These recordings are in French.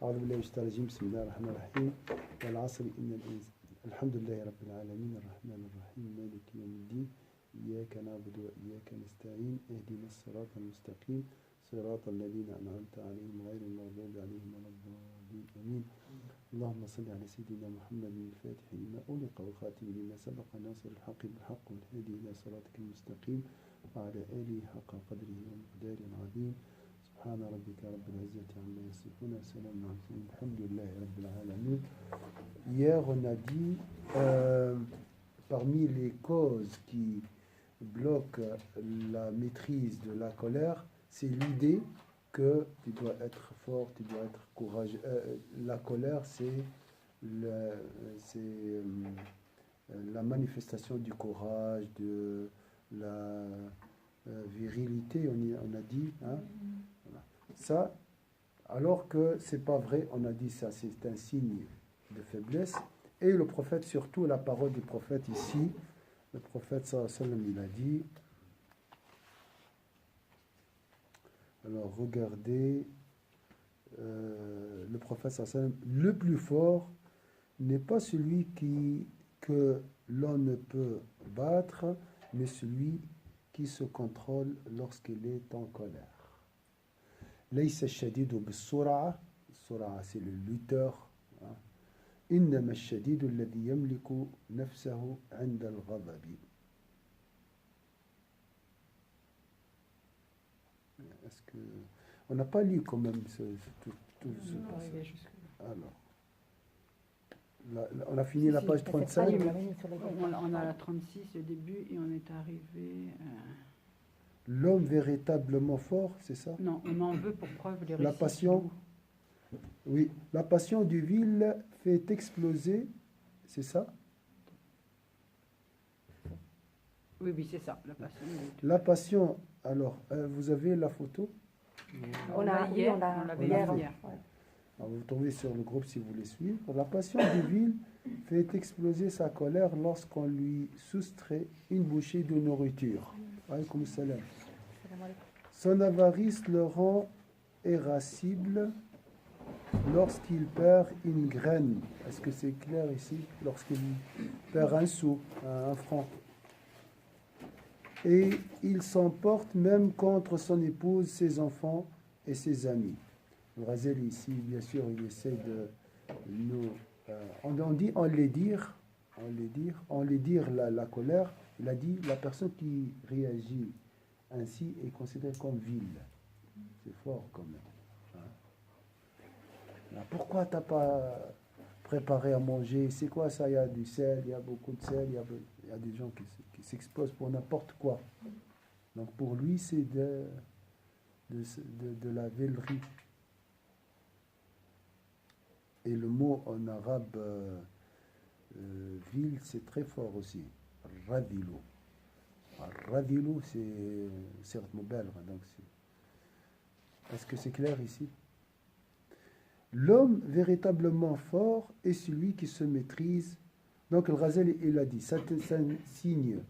أعوذ بالله من الشيطان الرجيم بسم الله الرحمن الرحيم والعصر إن الإنسان الحمد لله رب العالمين الرحمن الرحيم مالك يوم الدين إياك نعبد وإياك نستعين اهدنا الصراط المستقيم صراط الذين أنعمت عليهم غير المغضوب عليهم ولا الضالين آمين اللهم صل على سيدنا محمد الفاتح لما أغلق والخاتم لما سبق ناصر الحق بالحق والهادي إلى صراطك المستقيم وعلى آله حق قدره ومقداره العظيم سبحان ربك رب العزة عما يصفون وسلام على المرسلين الحمد لله رب العالمين. Hier on a dit parmi les causes qui bloquent la maîtrise de la colère, c'est l'idée que tu dois être fort, tu dois être courageux. La colère, c'est la manifestation du courage, de la virilité, on a dit. Hein? Voilà. Ça, alors que c'est pas vrai, on a dit ça, c'est un signe de faiblesse. Et le prophète, surtout la parole du prophète ici, le prophète sallallahu alayhi wa sallam, il a dit, alors regardez, le prophète sallallahu alayhi wa sallam, le plus fort n'est pas celui que l'on ne peut battre, mais celui qui se contrôle lorsqu'il est en colère. ليس الشديد بالسرعة، السرعة c'est le lutteur. إنما الشديد الذي يملك نفسه عند الغضب. Est-ce que on n'a pas lu quand même tout ce passage? Alors, on a fini la page 35. On a la 36 au début et on est arrivé. L'homme véritablement fort, c'est ça? Non, on en veut pour preuve les récits. La passion. Oui, la passion du vil fait exploser, c'est ça? Oui, oui, c'est ça, la passion. La passion, alors, vous avez la photo? On l'avait hier. Ouais. Alors, vous tombez sur le groupe si vous voulez suivre. La passion du vil fait exploser sa colère lorsqu'on lui soustrait une bouchée de nourriture. Alaykoum salam. Son avarice le rend irascible lorsqu'il perd une graine. Est-ce que c'est clair ici? Lorsqu'il perd un sou, un franc. Et il s'emporte même contre son épouse, ses enfants et ses amis. Le Ghazali ici, bien sûr, il essaie de nous... on dit enlaidir la colère. Il a dit la personne qui réagit ainsi est considérée comme vile. C'est fort quand même. Hein? Pourquoi tu n'as pas préparé à manger? C'est quoi ça? Il y a du sel, il y a beaucoup de sel, il y a des gens qui s'exposent pour n'importe quoi. Donc pour lui, c'est de la villerie. Et le mot en arabe ville, c'est très fort aussi. Radilo. Radilo, c'est certes mobile. Donc est-ce que c'est clair ici? L'homme véritablement fort est celui qui se maîtrise. Donc le Ghazali, il a dit, c'est un signe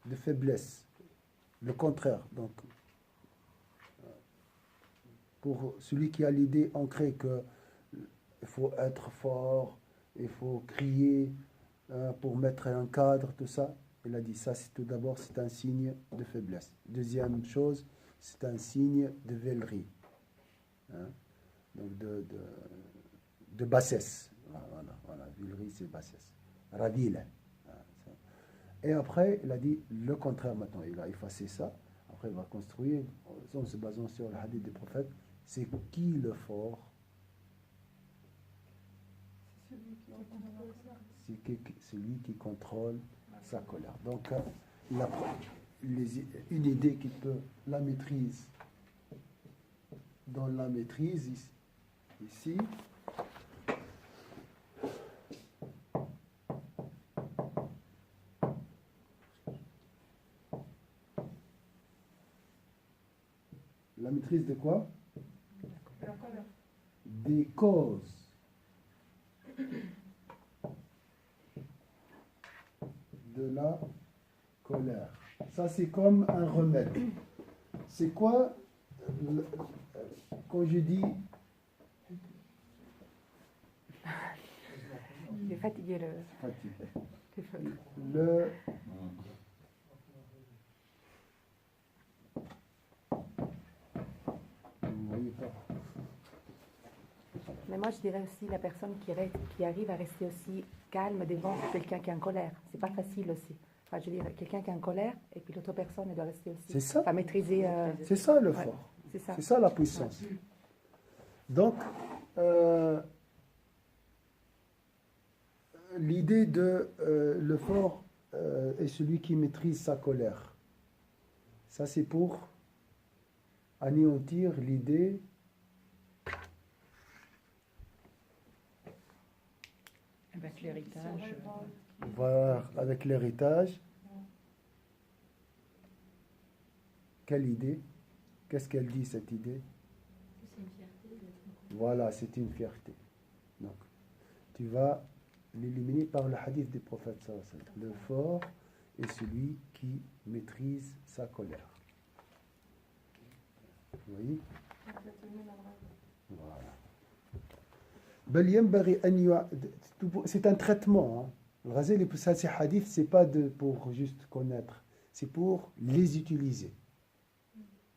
de faiblesse. Le contraire. Donc, pour celui qui a l'idée ancrée que il faut être fort, il faut crier pour mettre un cadre, tout ça. Il a dit ça, tout d'abord, c'est un signe de faiblesse. Deuxième chose, c'est un signe de villerie. Hein? Donc de bassesse. Voilà. Villerie, c'est bassesse. Radil. Et après, il a dit le contraire maintenant. Il a effacé ça. Après, il va construire, en se basant sur le hadith des prophètes, c'est qui le fort? C'est celui qui contrôle sa colère. Donc, une idée qui peut la maîtrise. Dans la maîtrise, ici, la maîtrise de quoi? Des causes. De la colère. Ça, c'est comme un remède. C'est quoi, quand je dis Il est fatigué, le Fatigué. téléphone. Le Vous voyez pas. Mais moi, je dirais aussi la personne qui arrive à rester aussi calme devant quelqu'un qui est en colère. C'est pas facile aussi. Enfin, je veux dire, quelqu'un qui est en colère et puis l'autre personne elle doit rester aussi. C'est ça. Enfin, maîtriser. C'est ça le Ouais. fort. C'est ça. C'est ça la puissance. Donc, l'idée de le fort est celui qui maîtrise sa colère. Ça, c'est pour anéantir l'idée Avec l'héritage. voilà, avec l'héritage. Quelle idée? Qu'est-ce qu'elle dit, cette idée? C'est une fierté d'être en Voilà, c'est une fierté. Donc, tu vas l'éliminer par le hadith du prophète sallallahu alayhi wa sallam. Le fort est celui qui maîtrise sa colère. Vous voyez? Voilà. بل ينبغي أن c'est un traitement. Hein. Le Ghazali, ça, ces hadiths, c'est pas pour juste connaître, c'est pour les utiliser.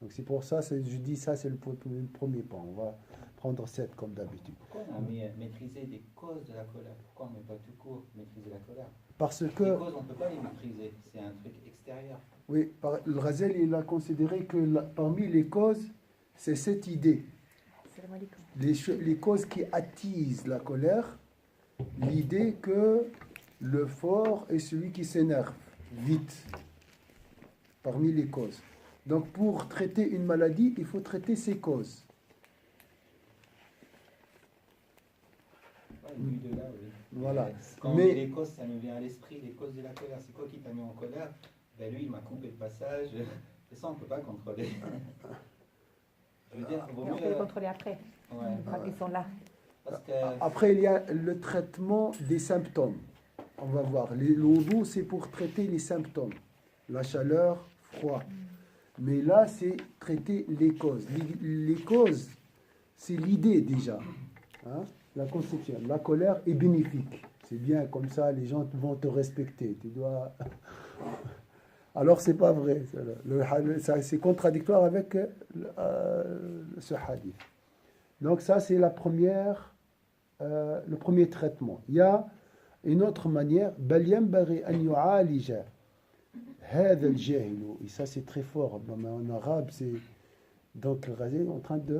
Donc c'est pour ça, je dis ça, c'est le premier point. On va prendre 7 comme d'habitude. Pourquoi on a maîtrisé des causes de la colère? Pourquoi on ne met pas tout court maîtriser la colère? Parce Les que, causes, on ne peut pas les maîtriser. C'est un truc extérieur. oui, le Ghazali, il a considéré que parmi les causes, c'est cette idée. Salam alaikum. Les causes qui attisent la colère, l'idée que le fort est celui qui s'énerve vite, parmi les causes. Donc pour traiter une maladie, il faut traiter ses causes. Ouais, vu de là, oui. Voilà. Quand Mais- on dit les causes, ça nous vient à l'esprit, les causes de la colère. C'est quoi qui t'a mis en colère? Ben lui, il m'a coupé le passage. Et ça, on ne peut pas contrôler. Je veux dire, vaut Et on mieux. peut les contrôler après, Ouais, une fois qu'ils sont là. parce que Après, il y a le traitement des symptômes. On va voir. Le wudu, c'est pour traiter les symptômes. La chaleur, froid. Mais là, c'est traiter les causes. Les causes, c'est l'idée déjà. Hein? La conception. La colère est bénéfique. C'est bien, comme ça, les gens vont te respecter. Tu dois... Alors, c'est pas vrai. C'est contradictoire avec ce hadith. Donc, ça, c'est le premier traitement. Il y a une autre manière. بل ينبغي أن يعالج هذا الجاهل. Et ça, c'est très fort. En arabe, c'est... Donc, le Ghazali est en train de...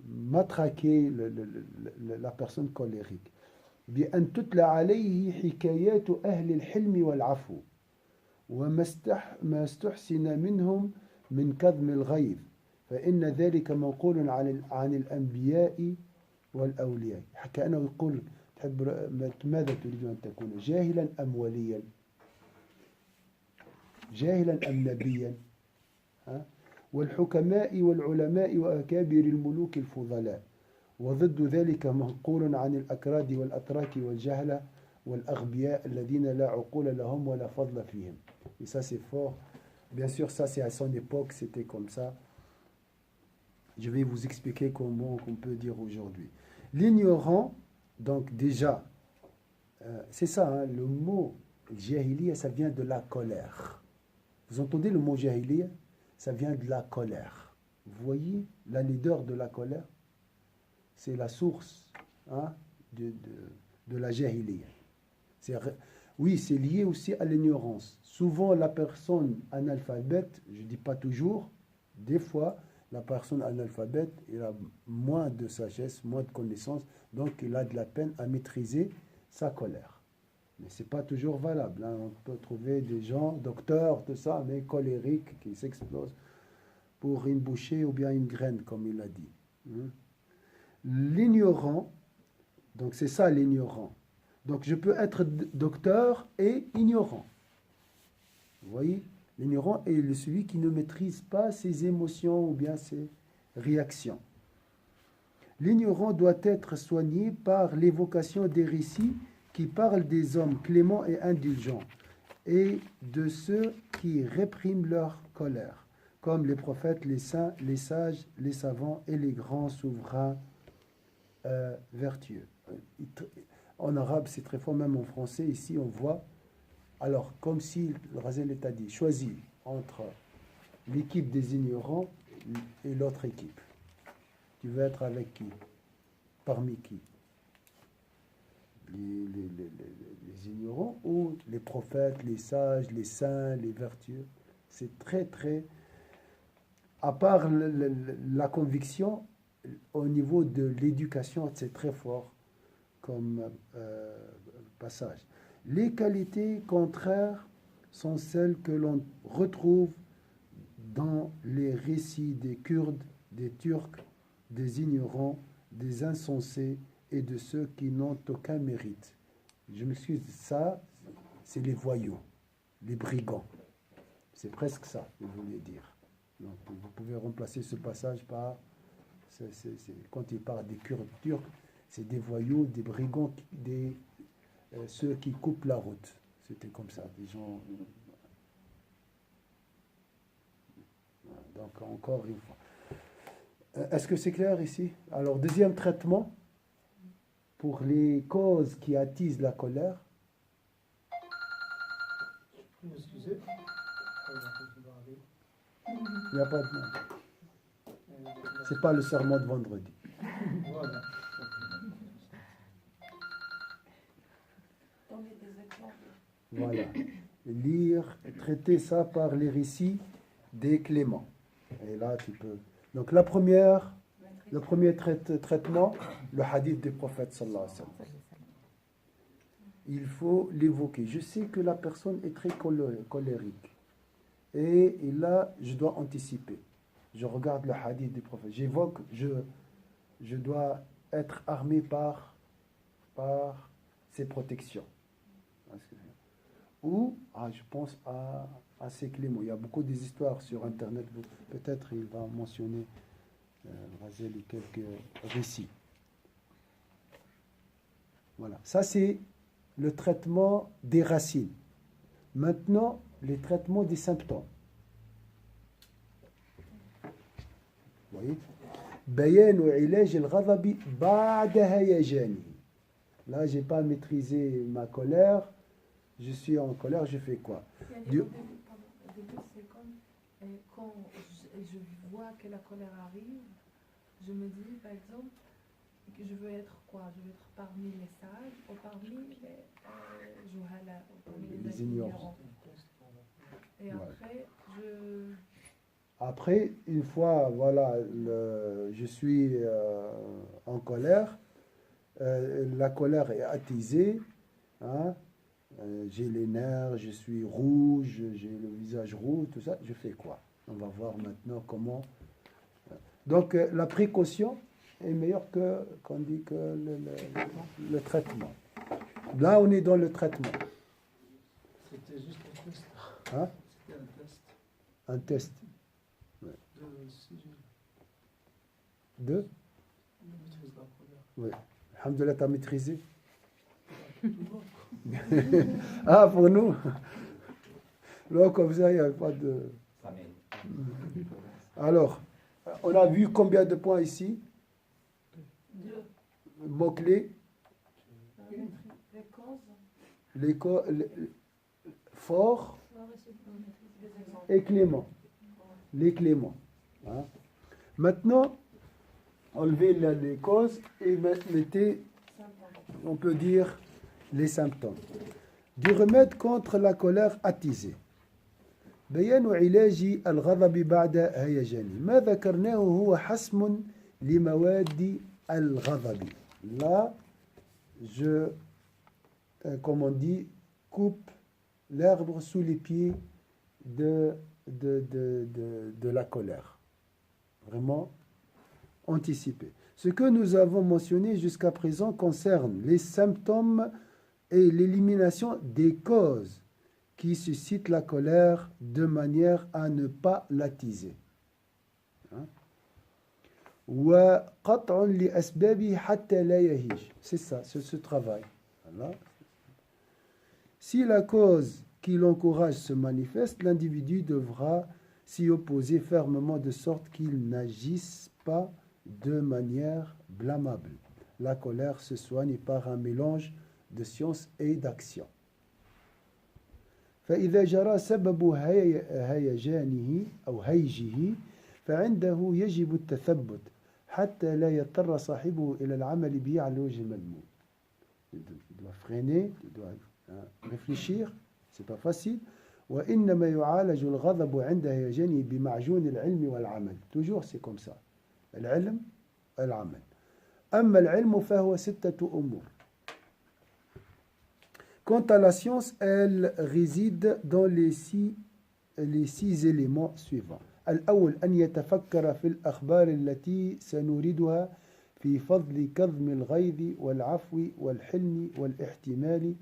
matraquer la personne colérique. بأن تتلى عليه حكايات أهل الحلم والعفو وما ما استحسن منهم من كظم الغيظ فإن ذلك منقول عن الأنبياء والأولياء. كأنه يقول تحب ماذا تريد أن تكون جاهلا أم وليا؟ جاهلا أم نبيا؟ والحكماء والعلماء وأكابر الملوك الفضلاء وضد ذلك منقول عن الأكراد والأتراك والجهلة والأغبياء الذين لا عقول لهم ولا فضل فيهم. Et ça c'est fort. Bien sûr, ça c'est à son époque, c'était comme ça. Je vais vous expliquer comment on peut dire aujourd'hui. L'ignorant, donc déjà, c'est ça, hein, le mot jahiliya, ça vient de la colère. Vous entendez le mot jahiliya? Ça vient de la colère. Vous voyez la laideur de la colère? C'est la source, hein, de la jahiliya. Oui, c'est lié aussi à l'ignorance. Souvent, la personne analphabète, je ne dis pas toujours, des fois, la personne analphabète, il a moins de sagesse, moins de connaissances, donc il a de la peine à maîtriser sa colère. Mais ce n'est pas toujours valable. Hein. On peut trouver des gens, docteurs, tout ça, mais colériques, qui s'explosent pour une bouchée ou bien une graine, comme il a dit. Hein. L'ignorant, donc c'est ça l'ignorant. Donc je peux être docteur et ignorant. Vous voyez? L'ignorant est celui qui ne maîtrise pas ses émotions ou bien ses réactions. L'ignorant doit être soigné par l'évocation des récits qui parlent des hommes cléments et indulgents et de ceux qui répriment leur colère. comme les prophètes, les saints, les sages, les savants et les grands souverains vertueux. En arabe, c'est très fort, même en français, ici on voit, alors comme si le Razel a dit, choisis entre l'équipe des ignorants et l'autre équipe. Tu veux être avec qui? Parmi qui? Les ignorants ou les prophètes, les sages, les saints, les vertueux? C'est très, très... À part la conviction, au niveau de l'éducation, c'est très fort comme passage. Les qualités contraires sont celles que l'on retrouve dans les récits des Kurdes, des Turcs, des ignorants, des insensés et de ceux qui n'ont aucun mérite. Je m'excuse, ça, c'est les voyous, les brigands. C'est presque ça que je voulais dire. Donc, vous pouvez remplacer ce passage par, quand il parle des Kurdes turcs, c'est des voyous, des brigands, ceux qui coupent la route. C'était comme ça, des gens... Donc, encore une fois. Est-ce que c'est clair ici? Alors, deuxième traitement, pour les causes qui attisent la colère. Excusez. Il n'y a pas de... C'est pas le sermon de vendredi. Voilà. Voilà. Lire, traiter ça par les récits des cléments. Et là, tu peux... Donc, le premier traitement, le hadith du prophète sallallahu alayhi wa sallam. Il faut l'évoquer. Je sais que la personne est très colérique. Et là, je dois anticiper. Je regarde le hadith du prophète. J'évoque, je dois être armé par ses protections. Ou, je pense à ces cléments. Il y a beaucoup des histoires sur Internet. Peut-être il va mentionner Razel et quelques récits. Voilà. Ça, c'est le traitement des racines. Maintenant, les traitements des symptômes. Vous voyez? بيان وعلاج الغضب بعد هيجانه. Là, je n'ai pas maîtrisé ma colère. Je suis en colère, je fais quoi? Au début, c'est comme quand je vois que la colère arrive, je me dis, par exemple, que je veux être quoi? Je veux être parmi les sages ou parmi les juhala, parmi les ignorants. Et après, Après, une fois, voilà, je suis en colère, la colère est attisée, hein, j'ai les nerfs, je suis rouge, j'ai le visage rouge, tout ça, je fais quoi? On va voir maintenant comment... Donc, la précaution est meilleure qu'on dit que le traitement. Là, on est dans le traitement. C'était juste un test. Hein? C'était un test. Un test. De De maîtrise de la colère. Oui. Alhamdoulilah, tu as maîtrisé. Ah, pour nous. Là, comme ça, il n'y a pas de... Ça m'aide. Alors, on a vu combien de points ici? Mots-clés. Les forts et clément. Les cléments. Hein? Maintenant, enlevez les causes et mettez, on peut dire, les symptômes. Du remède contre la colère attisée. بيان علاج الغضب بعد هيجانه ما ذكرناه هو حسم لمواد الغضب. Là, je, comme on dit, coupe l'herbe sous les pieds de la colère. Vraiment anticiper. Ce que nous avons mentionné jusqu'à présent concerne les symptômes et l'élimination des causes qui suscitent la colère de manière à ne pas l'attiser. وقطع لأسبابه حتى لا يهيج. C'est ça, c'est ce travail. Voilà. Si la cause qui l'encourage se manifeste, l'individu devra s'y opposer fermement de sorte qu'ils n'agissent pas de manière blâmable. La colère se soigne par un mélange de science et d'action. فإذا جرى سبب هيجانه أو هيجه فعنده يجب التثبت حتى لا يضطر صاحبه إلى العمل به على الوجه المذموم. Il doit freiner, il doit réfléchir, c'est pas facile. وإنما يعالج الغضب عند هيجانه بمعجون العلم والعمل. Toujours c'est comme ça. العلم والعمل. أما العلم فهو 6 أمور. Quant à la science, elle réside dans les six éléments suivants. الأول أن يتفكر في الأخبار التي سنوردها في فضل كظم الغيظ والعفو والحلم والاحتمال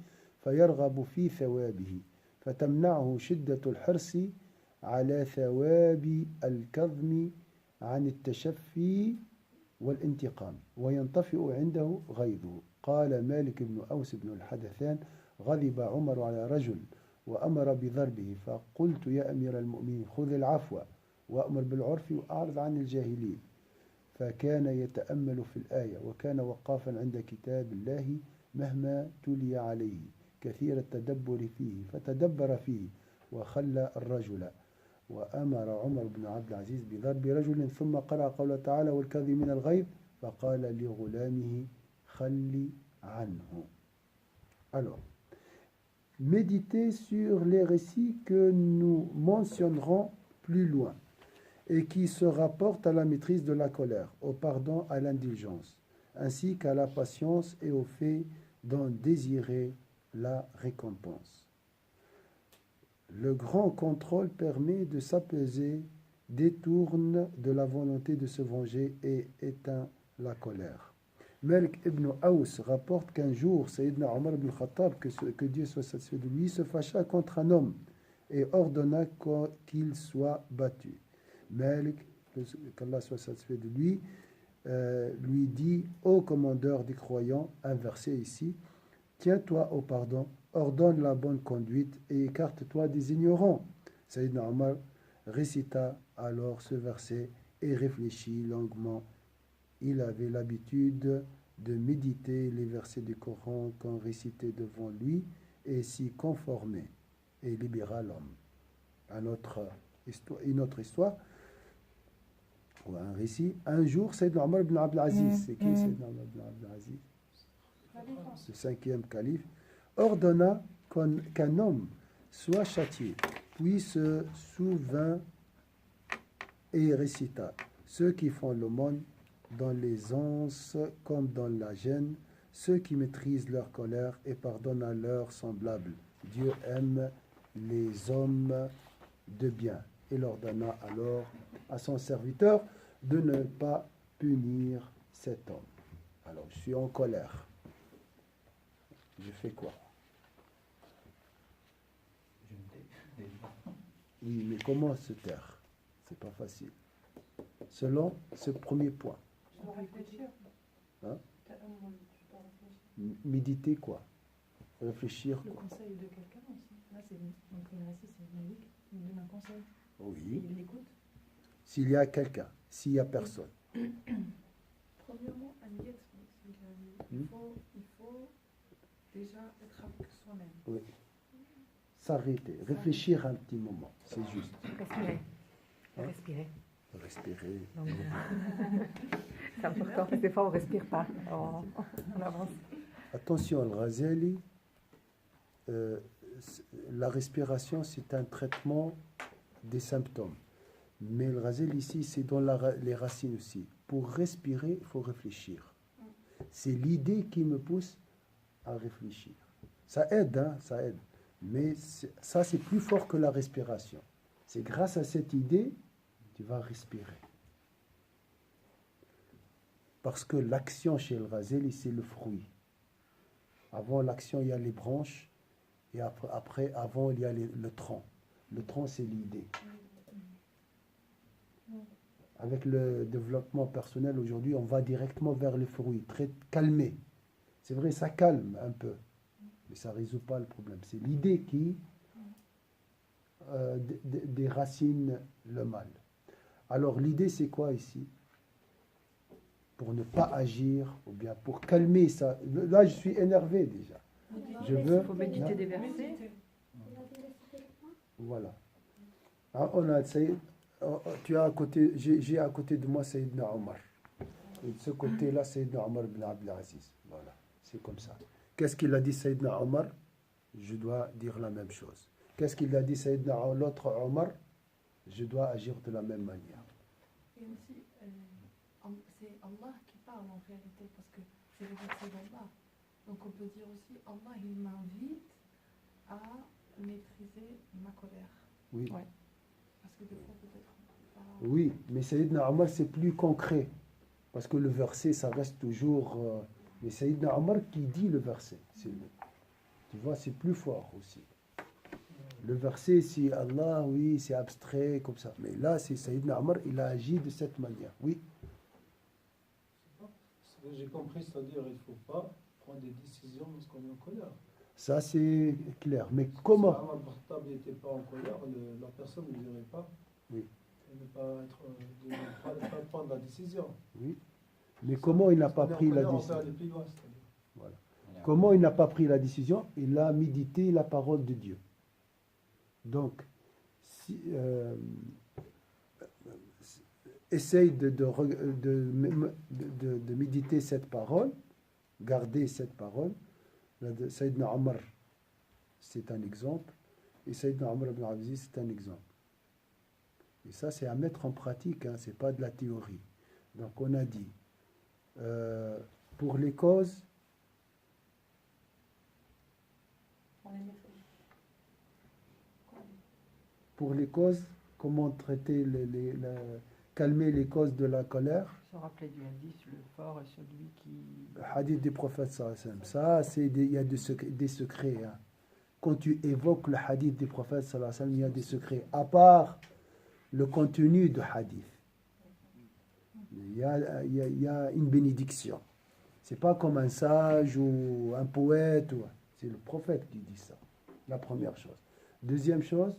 فيرغب في ثوابه فتمنعه شدة الحرص على ثواب الكظم عن التشفي والانتقام وينطفئ عنده غيظه. قال مالك بن أوس بن الحدثان: غضب عمر على رجل وأمر بضربه فقلت يا أمير المؤمنين خذ العفو وأمر بالعرف وأعرض عن الجاهلين. فكان يتأمل في الآية وكان وقافا عند كتاب الله مهما تلي عليه كثير التدبر فيه فتدبر فيه وخلى الرجل وأمر عمر بن عبد العزيز بضرب رجل ثم قرأ قوله تعالى والكاظمين الغيظ فقال لغلامه خل عنه. Alors, méditez sur les récits que nous mentionnerons plus loin et qui se rapportent à la maîtrise de la colère, au pardon, à l'indulgence, ainsi qu'à la patience et au fait d'en désirer la récompense. Le grand contrôle permet de s'apaiser, détourne de la volonté de se venger et éteint la colère. Malik ibn Aous rapporte qu'un jour, Sayyidina Omar ibn Khattab, que Dieu soit satisfait de lui, se fâcha contre un homme et ordonna qu'il soit battu. Malik, qu'Allah soit satisfait de lui, lui dit: ô commandeur des croyants, un verset ici, tiens-toi au pardon, ordonne la bonne conduite et écarte-toi des ignorants. Sayyidina Omar récita alors ce verset et réfléchit longuement. Il avait l'habitude de méditer les versets du Coran qu'on récitait devant lui et s'y conformer et libéra l'homme. Une autre histoire, ou un récit. Un jour, Sayyidina Omar ibn Abd al-Aziz, c'est qui Sayyidina Omar ibn Abd al-Aziz? Le 5e calife, ordonna qu'un homme soit châtié, puis se souvint et récita: ceux qui font l'aumône dans les anses comme dans la gêne, ceux qui maîtrisent leur colère et pardonnent à leurs semblables. Dieu aime les hommes de bien. Il ordonna alors à son serviteur de ne pas punir cet homme. Alors, je suis en colère. Je fais quoi? Je me tais. Oui, mais comment se taire? C'est pas facile. Selon ce premier point. Je dois réfléchir. Hein? Je dois réfléchir. Méditer quoi? Réfléchir Le quoi? conseil de quelqu'un aussi. Là, c'est donc le récit, c'est Malik. Il me donne un conseil. Oui. Il l'écoute. S'il y a quelqu'un, s'il y a personne. Premièrement, Agnès, il faut déjà être avec soi-même. Oui. S'arrêter, réfléchir un petit moment, c'est juste. Respirer. Hein? Respirer. Respirer. Donc, c'est important, parce que des fois on ne respire pas, on avance. Attention, Al-Ghazali, la respiration c'est un traitement des symptômes. Mais le Ghazali ici, c'est dans les racines aussi. Pour respirer, il faut réfléchir. C'est l'idée qui me pousse à réfléchir. Ça aide, hein, ça aide. Mais ça, c'est plus fort que la respiration. C'est grâce à cette idée, tu vas respirer. Parce que l'action chez le Ghazali, c'est le fruit. Avant l'action, il y a les branches. Et après avant, il y a le tronc. Le tronc, c'est l'idée. Avec le développement personnel, aujourd'hui, on va directement vers les fruits, très calmé. C'est vrai, ça calme un peu. Mais ça ne résout pas le problème. C'est l'idée qui des racines le mal. Alors l'idée c'est quoi ici? Pour ne pas agir, ou bien pour calmer ça. Là je suis énervé déjà. Je veux... Il faut méditer des versets. Voilà. Ah, on a tu as à côté, j'ai à côté de moi Sayyidina Omar. Et de ce côté-là, Sayyidina Omar ibn Abdelaziz. Voilà, c'est comme ça. Qu'est-ce qu'il a dit Sayyidina Omar? Je dois dire la même chose. Qu'est-ce qu'il a dit Sayyidina l'autre Omar? Je dois agir de la même manière. Et aussi, c'est Allah qui parle en réalité, parce que c'est le verset d'Allah. Donc on peut dire aussi, Allah, il m'invite à maîtriser ma colère. Oui. Ouais. Parce que des fois, peut-être, pas... Oui, mais Sayyidina Omar, c'est plus concret. Parce que le verset, ça reste toujours... mais Sayyidina Omar qui dit le verset. Tu vois, c'est plus fort aussi. Le verset, c'est Allah, oui, c'est abstrait, comme ça. Mais là, c'est Sayyidina Omar, il a agi de cette manière. Oui. Ce que j'ai compris, c'est-à-dire qu'il ne faut pas prendre des décisions lorsqu'on est en colère. Ça, c'est clair. Mais Si comment? Omar Khattab n'était pas en colère, la personne ne dirait pas. Oui. Et de ne pas prendre la décision. Oui. Mais comment il n'a pas pris la On peut décision? aller plus loin, c'est-à-dire. Voilà. Comment il n'a pas pris la décision? Il a médité la parole de Dieu. Donc, essaye de méditer cette parole, garder cette parole. Sayyidina Omar, c'est un exemple, et Sayyidina Omar ibn Abdelaziz, c'est un exemple. Et ça, c'est à mettre en pratique, hein, c'est pas de la théorie. Donc, on a dit, pour les causes, comment traiter, calmer les causes de la colère? Se rappeler du hadith, le fort est celui qui... Le hadith du prophète sallallahu alayhi wa sallam. Ça, il y a des secrets. Hein. Quand tu évoques le hadith du prophète sallallahu alayhi wa sallam, il y a des secrets. À part le contenu du hadith, il y a une bénédiction. C'est pas comme un sage ou un poète. C'est le prophète qui dit ça. La première chose. Deuxième chose,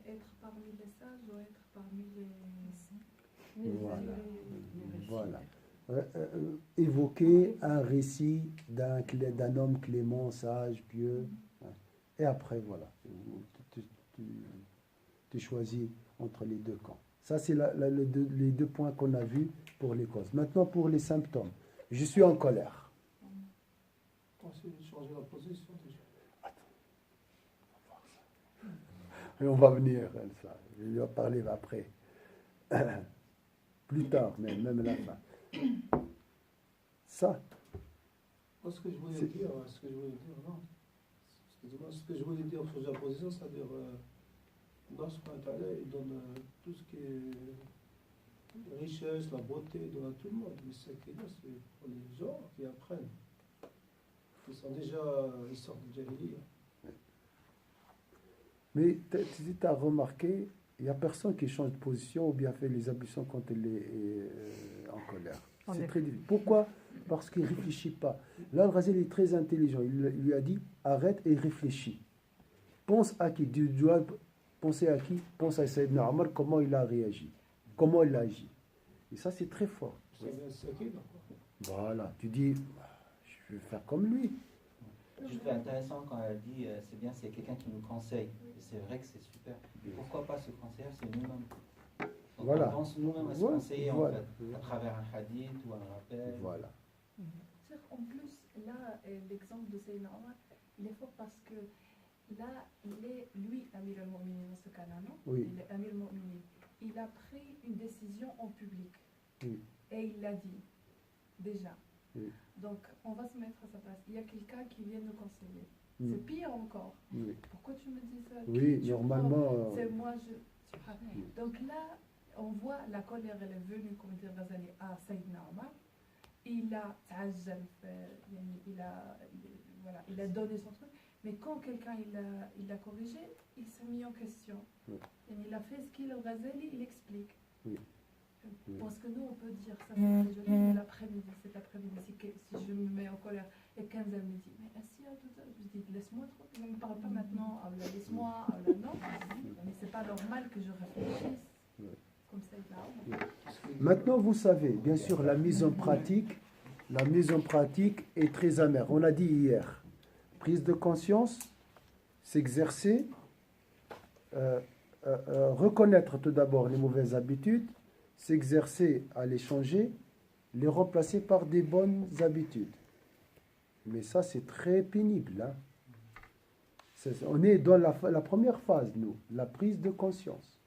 Être parmi les sages ou être parmi les... Voilà. Évoquer un récit d'un homme clément, sage, pieux. Et après, voilà. Tu choisis entre les deux camps. Ça, c'est les deux points qu'on a vus pour les causes. Maintenant, pour les symptômes. Je suis en colère. Ensuite, changer la position déjà. Et on va venir, ça. Je vais en parler après. Plus tard, mais même à la fin. Ça. Moi, ce que je voulais dire, non. Excusez-moi, ce que je voulais dire sur la position, c'est-à-dire, dans ce point-là, il donne tout ce qui est richesse, la beauté, il donne à tout le monde. Mais ce qu'il a, c'est pour les gens qui apprennent. Ils sortent de Jahiliya. Mais tu as remarqué, il n'y a personne qui change de position ou bien fait les ablutions quand il est en colère. C'est très difficile. Pourquoi? Parce qu'il ne réfléchit pas. Là, le Ghazali est très intelligent. Il lui a dit, arrête et réfléchis. Pense à qui? Tu dois penser à qui? Pense à Sayyidina Omar, comment il a réagi, comment il a agi. Et ça, c'est très fort. Voilà, tu dis, je vais faire comme lui. Je trouve intéressant quand elle dit c'est bien s'il y a quelqu'un qui nous conseille. Et c'est vrai que c'est super. Pourquoi pas ce conseiller, c'est nous-mêmes. Donc Voilà. on pense nous-mêmes à se conseiller voilà. en fait, à travers un hadith ou un rappel. Voilà. En plus, là, l'exemple de Sayyidina Omar, il est fort parce que là, il est, lui, Amir al-Mu'minin dans ce cas-là, non? Oui. Il est Amir al-Mu'minin. Il a pris une décision en public. Oui. Et il l'a dit, déjà. Oui. Donc, on va se mettre à sa place. Il y a quelqu'un qui vient nous conseiller. Mm. C'est pire encore. Oui. Pourquoi tu me dis ça? Oui, Qui tu normalement. prends? C'est moi, Donc là, on voit la colère, elle est venue, comme dit Ghazali, à Sayyidina Omar. Il a il a donné son truc. Mais quand quelqu'un il a corrigé, il s'est mis en question. Oui. Et il a fait ce qu'il Ghazali, il explique. Oui. Parce que nous, on peut dire ça, c'est très joli, mais l'après-midi, cet après-midi, si je me mets en colère, Et quand elle me dit, mais assis à tout ça, je dis, laisse-moi trop, ne me parle pas maintenant, laisse-moi, non. Mais c'est pas normal que je réfléchisse. Comme ça, Maintenant, vous savez, bien sûr, la mise en pratique est très amère. On l'a dit hier. Prise de conscience, s'exercer, reconnaître tout d'abord les mauvaises habitudes, s'exercer à les changer, les remplacer par des bonnes habitudes. Mais ça, c'est très pénible. Hein. On est dans la première phase, nous, la prise de conscience.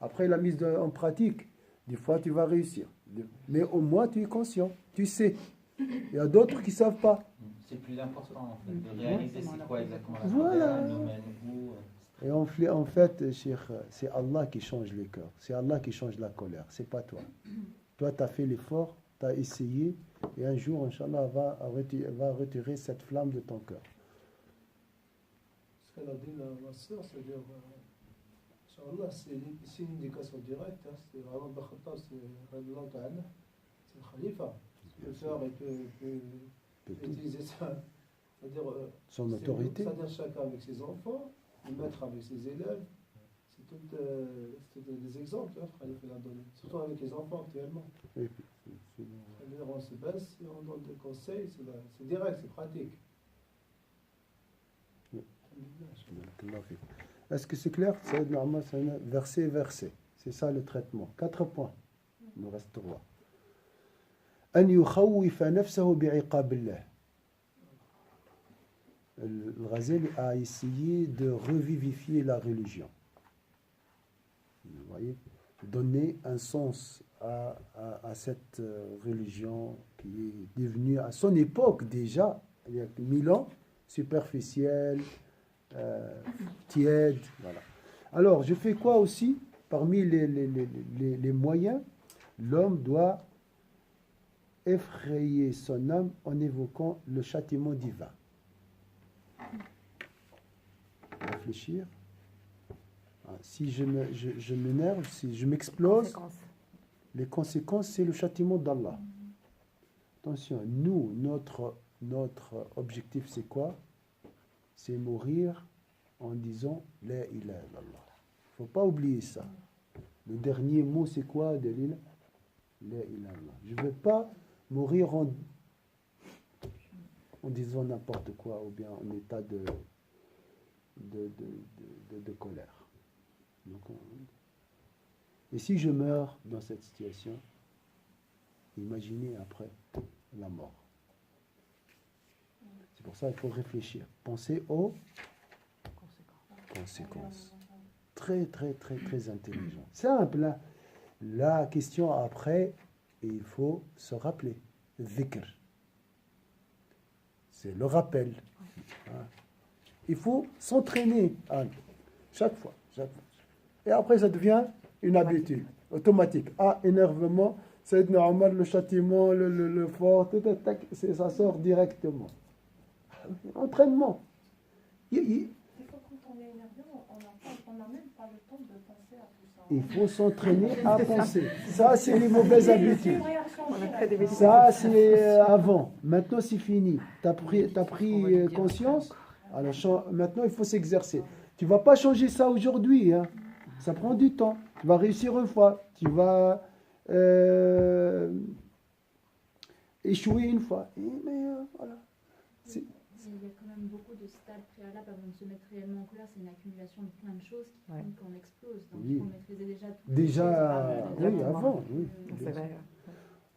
Après la mise en pratique, des fois tu vas réussir. Mais au moins tu es conscient, tu sais. Il y a d'autres qui ne savent pas. C'est plus important en fait, de réaliser c'est quoi exactement la Voilà. colère, nous mène où. Et en fait, Cheikh, c'est Allah qui change les cœurs. C'est Allah qui change la colère. C'est pas toi. Toi, tu as fait l'effort, tu as essayé. Et un jour, Inch'Allah, va retirer cette flamme de ton cœur. Ce qu'elle a dit ma soeur, c'est-à-dire, Inch'Allah, c'est une indication directe. Hein, c'est vraiment Bakhatar, c'est le Khalifa. Le faire et peut utiliser ça. C'est-à-dire, son autorité. C'est-à-dire chacun avec ses enfants, le maître avec ses élèves. C'est tout des exemples, hein, Khalifa l'a donné. Surtout avec les enfants actuellement. Oui, C'est-à-dire, on se baisse et on donne des conseils, c'est direct, c'est pratique. Oui. Est-ce que c'est clair? C'est normal, verset. C'est ça le traitement. 4 points. Il nous reste 3. أن يخوف نفسه بعقاب الله. Le Ghazali a essayé de revivifier la religion. Vous voyez, donner un sens à cette religion qui est devenue à son époque déjà, il y a 1000 ans, superficielle, tiède. Voilà. Alors, je fais quoi aussi? Parmi les moyens, l'homme doit effrayer son âme en évoquant le châtiment divin. Réfléchir. Si je m'énerve, si je m'explose, les conséquences, c'est le châtiment d'Allah. Attention, nous, notre objectif, c'est quoi? C'est mourir en disant La ilaha illallah. Il ne faut pas oublier ça. Le dernier mot, c'est quoi, Dalil? La ilaha illallah. Je ne veux pas mourir en disant n'importe quoi ou bien en état de colère. Donc, et si je meurs dans cette situation, imaginez après la mort. C'est pour ça qu'il faut réfléchir. Penser aux conséquences. Très, très, très, très intelligent. Simple. Hein? La question après, il faut se rappeler. Dhikr. C'est le rappel. Hein? Il faut s'entraîner chaque fois. Et après, ça devient une habitude automatique. Énervement, c'est normal, le châtiment, le fort, ça sort directement. Entraînement. Des fois, quand on est énervé, on n'a même pas le temps de penser à tout ça. Il faut s'entraîner à penser. Ça, c'est les mauvaises habitudes. Ça, c'est avant. Maintenant, c'est fini. Tu as pris conscience. Alors, maintenant, il faut s'exercer. Tu ne vas pas changer ça aujourd'hui. Hein. Ça prend du temps. Tu vas réussir une fois. Tu vas échouer une fois. Mais voilà. Il y a quand même beaucoup de stades préalables avant de se mettre réellement en colère. C'est une accumulation de plein de choses qui font qu'on explose. Donc il faut maîtriser déjà tout. Oui, avant. Oui. C'est vrai.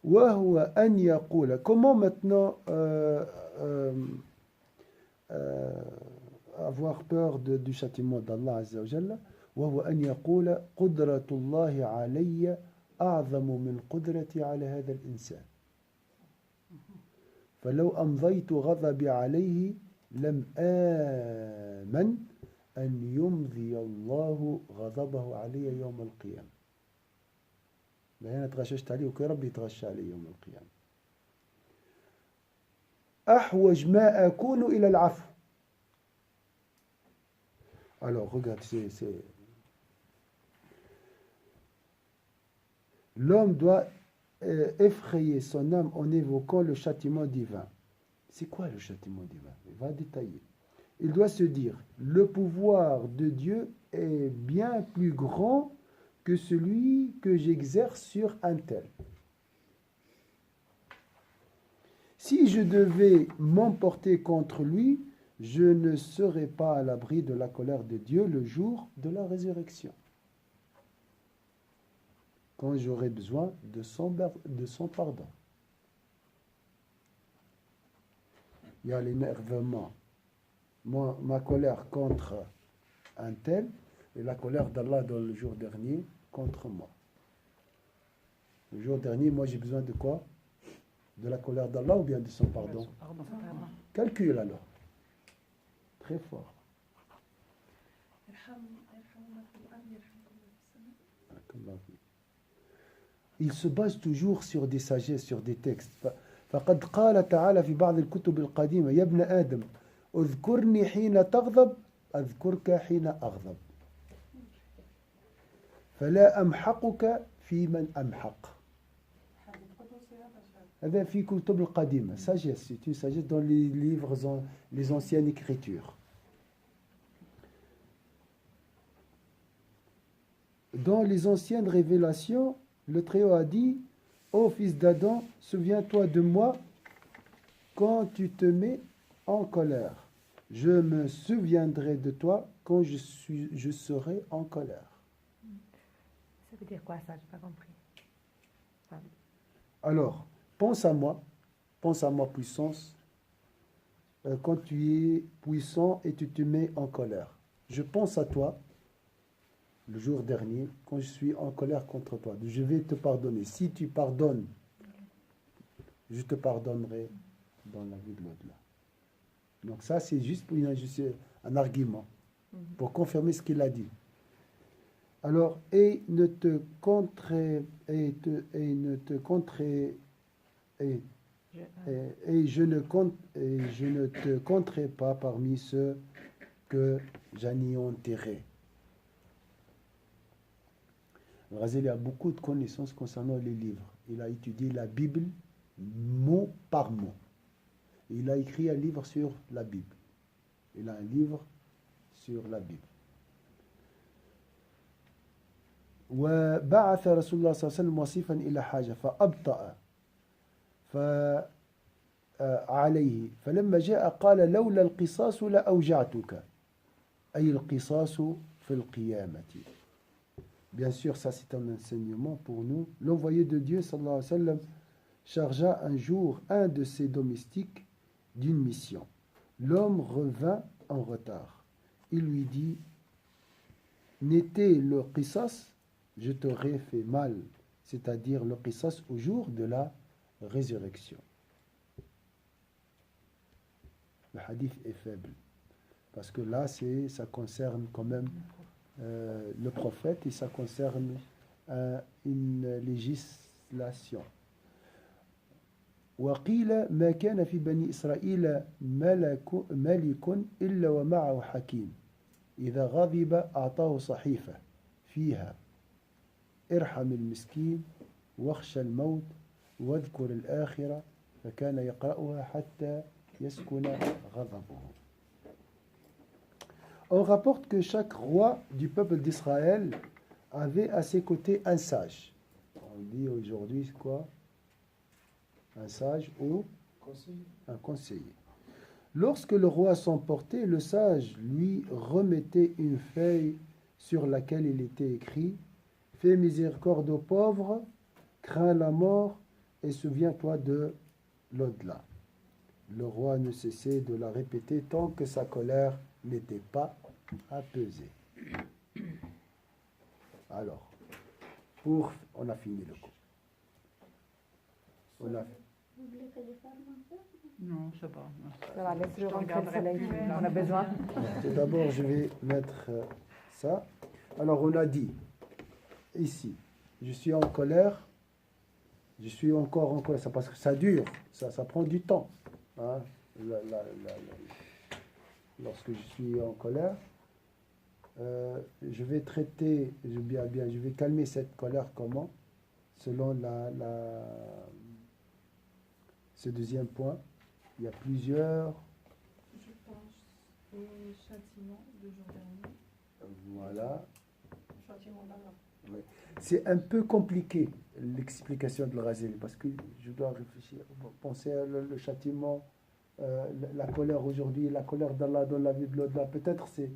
وهو أن يقول. Comment maintenant avoir peur du châtiment d'Allah Azza wa Jalla? وهو أن يقول قدرة الله علي أعظم من قدرتي على هذا الإنسان. فلو أمضيت غضبي عليه لم آمن أن يمضي الله غضبه علي يوم القيامة. أنا تغششت عليه وكي ربي يتغشى علي يوم القيامة. أحوج ما أكون إلى العفو. Alors, regarde, l'homme doit effrayer son âme en évoquant le châtiment divin. C'est quoi le châtiment divin? Il va détailler. Il doit se dire, le pouvoir de Dieu est bien plus grand que celui que j'exerce sur un tel. Si je devais m'emporter contre lui, je ne serais pas à l'abri de la colère de Dieu le jour de la résurrection, quand j'aurai besoin de son pardon. Il y a l'énervement, ma colère contre un tel, et la colère d'Allah dans le jour dernier contre moi. Le jour dernier, moi j'ai besoin de quoi? De la colère d'Allah ou bien de son pardon? Pardon. Calcul alors. Très fort. Il se base toujours sur des sagesses, sur des textes. فقد قال تعالى في بعض الكتب القديمة يا ابن آدم اذكرني حين تغضب أذكرك حين أغضب فلا أمحقك في من أمحق. هذا في كتب القديمة. Sagesse, c'est une sagesse dans les livres, les anciennes écritures. Dans les anciennes révélations, le Très-Haut a dit: ô fils d'Adam, souviens-toi de moi quand tu te mets en colère. Je me souviendrai de toi quand je serai en colère. Ça veut dire quoi ça? Je n'ai pas compris. Alors, pense à moi puissance, quand tu es puissant et tu te mets en colère. Je pense à toi le jour dernier, quand je suis en colère contre toi. Je vais te pardonner. Si tu pardonnes, je te pardonnerai dans la vie de l'au-delà. Donc ça, c'est juste un argument pour confirmer ce qu'il a dit. Alors, et je ne te compterai pas parmi ceux que j'anéantirai. Razeli a beaucoup de connaissances concernant les livres. Il a étudié la Bible mot par mot. Il a écrit un livre sur la Bible. Il a un livre sur la Bible. وبعث رسول الله صلى الله عليه وسلم وصيفا إلى حاجة فأبطأ عليه فلما جاء قال لولا القصاص لأوجعتك أي القصاص في القيامة. Bien sûr, ça c'est un enseignement pour nous. L'envoyé de Dieu, sallallahu alayhi wa sallam, chargea un jour un de ses domestiques d'une mission. L'homme revint en retard. Il lui dit: n'était le qisas, je t'aurais fait mal, c'est-à-dire le qisas au jour de la résurrection. Le hadith est faible, parce que là, ça concerne quand même le prophète et ça concerne une législation. وقيل ما كان في بني إسرائيل ملك إلا ومعه حكيم إذا غضب أعطاه صحيفة فيها ارحم المسكين واخشى الموت واذكر الآخرة فكان يقرأها حتى يسكن غضبه. On rapporte que chaque roi du peuple d'Israël avait à ses côtés un sage. On dit aujourd'hui quoi? Un sage ou un conseiller. Lorsque le roi s'emportait, le sage lui remettait une feuille sur laquelle il était écrit: fais miséricorde aux pauvres, crains la mort et souviens-toi de l'au-delà. Le roi ne cessait de la répéter tant que sa colère n'était pas apaisée. Alors, on a fini le coup. Vous voulez que je parle un peu? Non, je sais pas. Ça va, laisse-le Je rentrer le regarderai soleil. plus, On a besoin. Tout d'abord, je vais mettre ça. Alors, on a dit, ici, je suis en colère, je suis encore en colère, ça, parce que ça dure, ça prend du temps. Hein. Lorsque je suis en colère, je vais traiter, je vais calmer cette colère comment? Selon ce deuxième point. Il y a plusieurs. Je pense au châtiment de jour dernier. Voilà. Châtiment d'Allah. Oui. C'est un peu compliqué l'explication de Razeli parce que je dois réfléchir, penser à le châtiment, la colère aujourd'hui, la colère d'Allah dans la vie de l'au-delà. Peut-être c'est.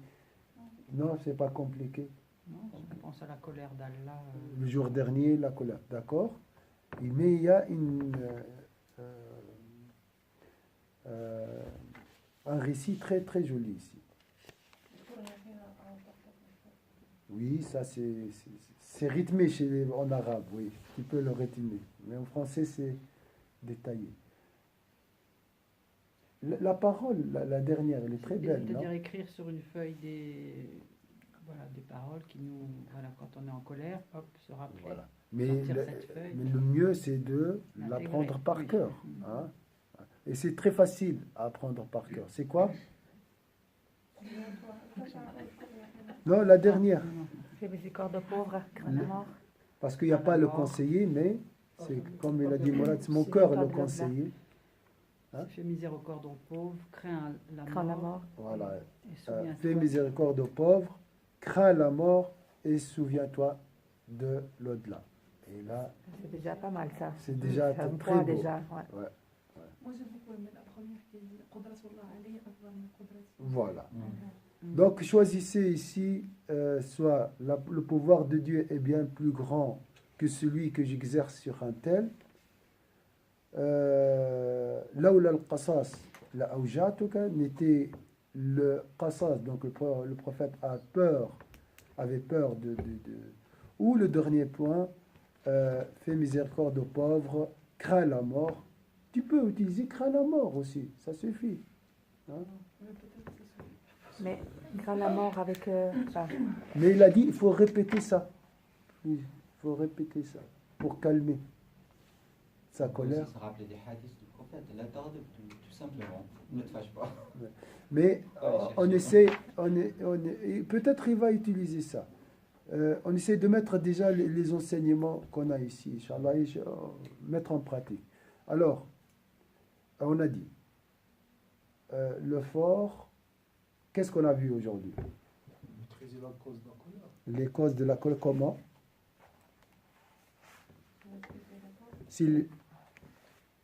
Non, c'est pas compliqué. Non, je pense à la colère d'Allah. Le jour dernier, la colère, d'accord. Mais il y a un récit très très joli ici. Oui, ça c'est rythmé en arabe, oui. Tu peux le rythmer. Mais en français, c'est détaillé. La parole, la dernière, elle est très belle, non? C'est-à-dire écrire sur une feuille des paroles qui nous, voilà, quand on est en colère, hop, se rappeler. Voilà. Mais Cette feuille. mais le mieux, c'est de L'intégrer, l'apprendre par oui. cœur. Hein? Et c'est très facile à apprendre par cœur. C'est quoi? Non, la dernière. Fais miséricorde aux pauvres, crains la mort. Parce qu'il n'y a pas le conseiller, mais c'est comme il a dit Mourad, c'est mon cœur le conseiller. Fais miséricorde aux pauvres, crains la Crains la mort. mort. Voilà. Et souviens-toi. Fais miséricorde aux pauvres, crains la mort et souviens-toi de l'au-delà. Et là, C'est déjà pas mal ça. c'est déjà C'est un très poids beau. déjà. Ouais. Ouais. Moi, j'ai beaucoup aimé la première qui dit Qudrat Allah alayhi akbar min qudrati. Voilà. Mm. Donc choisissez ici, soit le pouvoir de Dieu est bien plus grand que celui que j'exerce sur un tel. Laoula al-qasas la awja'tuka n'était le qasas, donc le prophète avait peur ou le dernier point, fais miséricorde aux pauvres, crains la mort. Tu peux utiliser crains la mort aussi, ça suffit. Hein? Mais peut-être que c'est celui. Mais crains la mort avec. Enfin, Mais il a dit, il faut répéter ça. Il faut répéter ça pour calmer sa colère. Aussi se rappeler des hadiths du prophète. La tarde, tout simplement. Ne te fâche pas. Mais on essaie, peut-être il va utiliser ça. On essaie de mettre déjà les enseignements qu'on a ici, Inch'Allah, et mettre en pratique. Alors, on a dit, le fort, qu'est-ce qu'on a vu aujourd'hui? Maîtriser la cause de la colère. Les causes de la colère, comment? Si,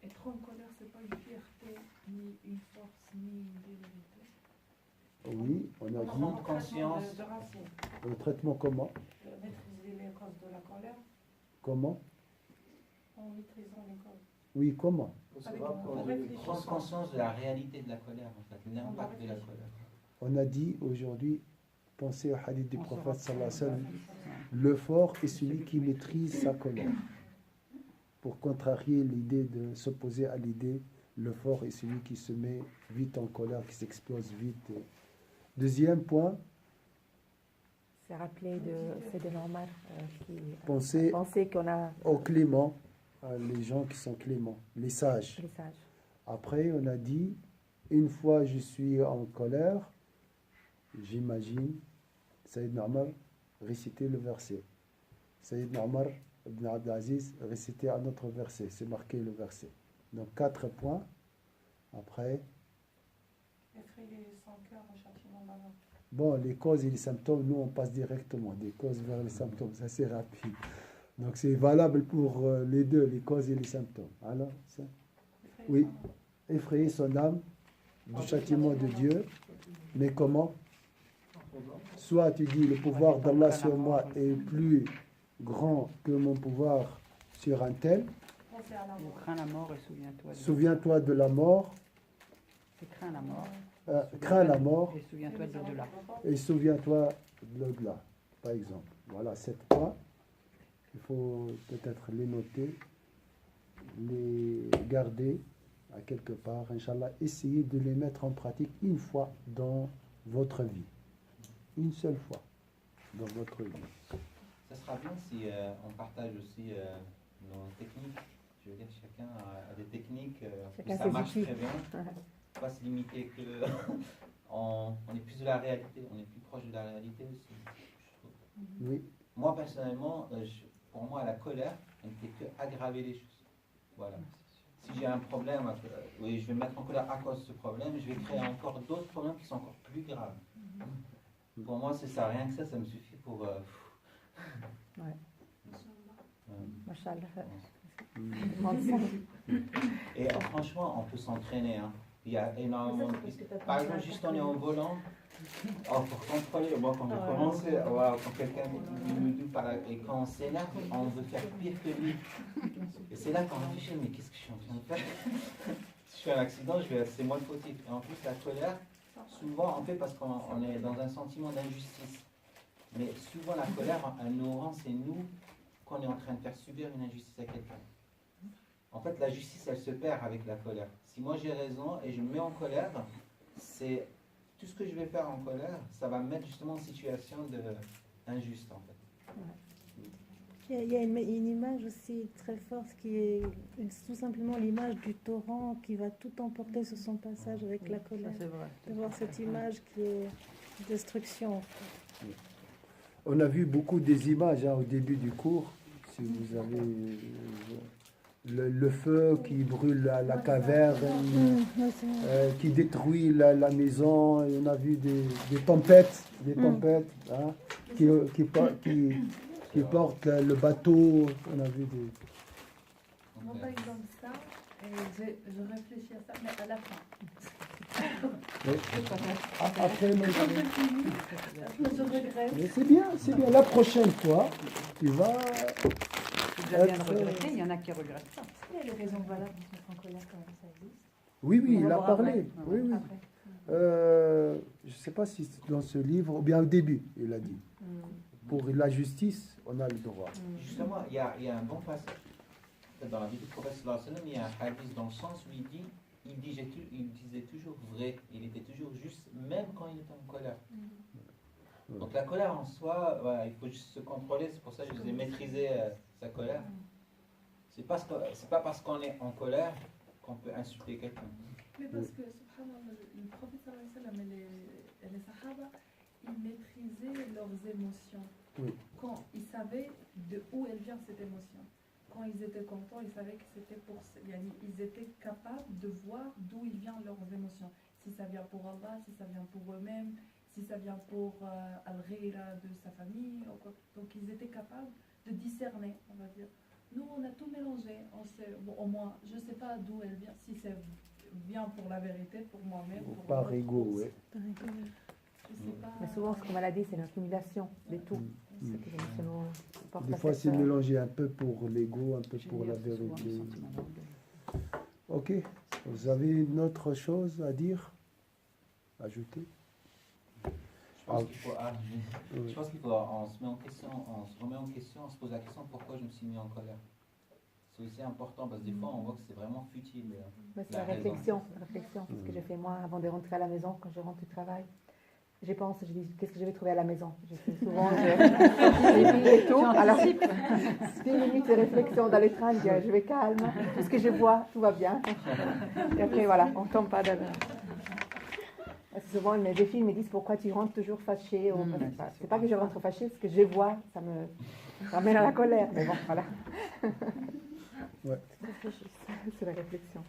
Être en colère, c'est pas une fierté, ni une force, ni une vérité. oui, on a dit, Prendre conscience. De racine. le traitement comment? Maîtriser les causes de la colère Comment? en maîtrisant les causes. Oui, comment? On se Avec rappelle un de- réfléchissement. Prendre conscience de la réalité de la colère, en fait, l'impact de la colère. On a dit aujourd'hui, pensez au hadith du On se prophète sallallahu alayhi wa sallam, rappelle. le fort est celui qui maîtrise sa colère. Pour contrarier l'idée de s'opposer à l'idée, le fort est celui qui se met vite en colère, qui s'explose vite. Deuxième point, c'est rappelé de. C'est de normal qui. pensez Penser qu'on a aux cléments, les gens qui sont cléments, les sages. les sages. Après, on a dit, une fois je suis en colère, j'imagine, Sayyidna Omar réciter le verset. Sayyidna Omar ibn Abdelaziz réciter un autre verset. C'est marqué le verset. Donc 4 points. Après, Effrayer son cœur au châtiment d'Allah. bon, les causes et les symptômes, nous on passe directement des causes vers les symptômes. Ça c'est rapide. Donc c'est valable pour les deux, les causes et les symptômes. Alors, ça, Effrayer oui, son âme. effrayer son âme du châtiment de Dieu. Mais comment? Soit tu dis le pouvoir d'Allah sur moi est plus grand que mon pouvoir sur un tel. Penser à la Ou mort. crains la mort et souviens-toi. Souviens-toi de la mort, Et crains la mort. crains la mort Et souviens-toi de l'au-delà. et souviens-toi de l'au-delà, par exemple. Voilà 7 points. Il faut peut-être les noter, les garder à quelque part. Inch'Allah, essayez de les mettre en pratique une fois dans votre vie. Une seule fois dans votre vie. Ça sera bien si on partage aussi nos techniques. Je veux dire, chacun a des techniques où Chacun ça ses marche outils. très bien. Pas se limiter que on est plus de la réalité, on est plus proche de la réalité aussi. je trouve. Oui, Moi personnellement, pour moi la colère, elle ne fait que aggraver les choses. Voilà. Si j'ai un problème, oui, je vais me mettre en colère à cause de ce problème, je vais créer encore d'autres problèmes qui sont encore plus graves. Pour moi, c'est ça, rien que ça me suffit pour... Ouais. Machallah. Et franchement, on peut s'entraîner. Hein. Il y a énormément de... Par exemple, juste on est en volant, pour contrôler, moi quand j'ai commencé, quand quelqu'un nous parle et quand on s'énerve, on veut faire pire que lui. Et c'est là qu'on réfléchit, mais qu'est-ce que je suis en train de faire? Si je fais un accident, c'est moi le fautif. Et en plus, la colère, souvent, on fait parce qu'on est dans un sentiment d'injustice. Mais souvent, la colère, elle nous rend, c'est nous qu'on est en train de faire subir une injustice à quelqu'un. En fait, la justice, elle se perd avec la colère. Si moi j'ai raison et je me mets en colère, c'est tout ce que je vais faire en colère, ça va me mettre justement en situation injuste en fait. Il y a une image aussi très forte qui est tout simplement l'image du torrent qui va tout emporter sur son passage avec la colère. C'est vrai. De voir cette image qui est destruction. On a vu beaucoup des images au début du cours. Si vous avez le feu qui brûle la caverne, qui détruit la maison. Et on a vu des tempêtes, hein, qui portent le bateau. On a vu des... Moi, par exemple, ça, je réfléchis à ça, mais à la fin. Après, Je regrette. mais c'est bien. La prochaine fois, tu vas... C'est déjà bien de regretter, il y en a qui regrettent ça. Il y a des raisons valables pour se mettre en colère quand même, ça existe. Oui, On il va a voir parlé. après. Oui. Après. Je ne sais pas si c'est dans ce livre, ou bien au début, il a dit. Pour la justice, on a le droit. Justement, il y a un bon passage. Dans la vie du prophète, il y a un hadith dans le sens où il disait toujours vrai, il était toujours juste, même quand il était en colère. Donc la colère en soi, voilà, il faut juste se contrôler, c'est pour ça que je disais maîtriser sa colère. C'est pas parce qu'on est en colère qu'on peut insulter quelqu'un. Mais parce que, subhanallah, le prophète sallallahu alayhi wa sallam et les sahaba, ils maîtrisaient leurs émotions. Oui. Quand ils savaient de où elle vient cette émotion. Quand ils étaient contents, ils savaient que c'était ils étaient capables de voir d'où il vient leurs émotions. Si ça vient pour Allah, si ça vient pour eux-mêmes, si ça vient pour Al-Ghira de sa famille. Ou quoi. Donc ils étaient capables de discerner, on va dire. Nous, on a tout mélangé. On sait, bon, au moins, je ne sais pas d'où elle vient. Si c'est vient pour la vérité, pour moi-même. Pour Par ego, oui. Je sais pas. Mais souvent, ce qu'on a dit, c'est l'accumulation de tout. Ce que l'émotion porte Des à fois, cette, c'est mélangé un peu pour l'ego, un peu pour la vérité. Ok. Vous avez une autre chose à dire? Ajouter? Je pense qu'il faut, on se remet en question, on se pose la question pourquoi je me suis mis en colère. C'est aussi important parce que des fois on voit que c'est vraiment futile. c'est la réflexion. Ce que je fais moi avant de rentrer à la maison, quand je rentre du travail. Je pense, je dis, qu'est-ce que je vais trouver à la maison? Souvent, et tout. Alors, 10 minutes de réflexion dans le train, je vais calme, tout ce que je vois, tout va bien. Et après, voilà, on ne tombe pas dans souvent, mes filles me disent pourquoi tu rentres toujours fâchée. C'est pas que je rentre fâchée, ce que je vois, ça me ramène à la colère. Mais bon, voilà. Ouais. C'est la réflexion.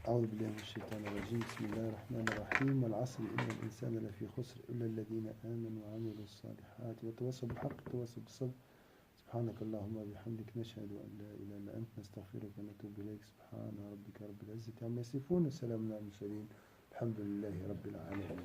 أعوذ بالله من الشيطان الرجيم بسم الله الرحمن الرحيم والعصر إن الإنسان لفي خسر إلا الذين آمنوا وعملوا الصالحات وتواصوا بالحق وتواصوا بالصبر سبحانك اللهم وبحمدك نشهد أن لا إله إلا أنت نستغفرك ونتوب إليك سبحان ربك رب العزة عما يصفون وسلام على المرسلين الحمد لله رب العالمين